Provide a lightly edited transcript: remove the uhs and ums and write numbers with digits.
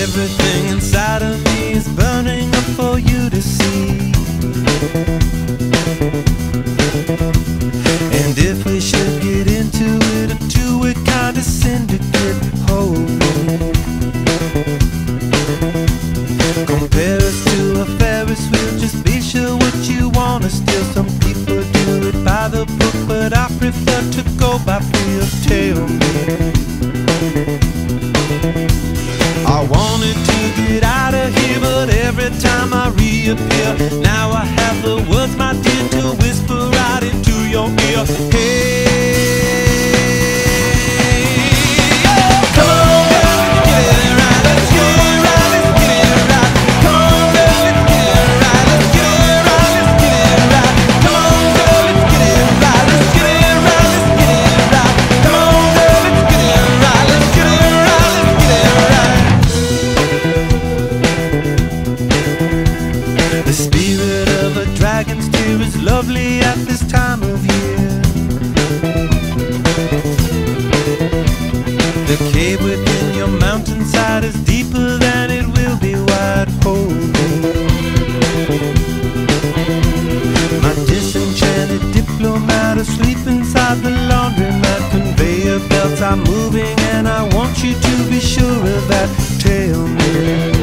Everything inside of me is burning up for you to see. And if we should get into it, a two-way kind of syndicate, hold me. Compare us to a Ferris wheel, just be sure what you want to steal. Some people do it by the book, but I prefer to go by feel. Tell me, I wanted to get out of here, but every time I reappear, now I have the words, my dear, to whisper right into your ear. Hey, oh, come on, girl, let's get it right. Let's get it right, let's get it right. Come on, girl, let's get it right. Let's get it right, let's get it right. Come on, girl, let's get it right. Let's get it right, let's get it right. Come on, girl, let's get it right. Let's get it right, let's get it right. The spirit of a dragon's tear is lovely at this time of year. The cave within your mountainside is deeper than it will be wide. Hold me. My disenchanted diplomat asleep inside the laundromat. Conveyor belts are moving and I want you to be sure of that. Tell me,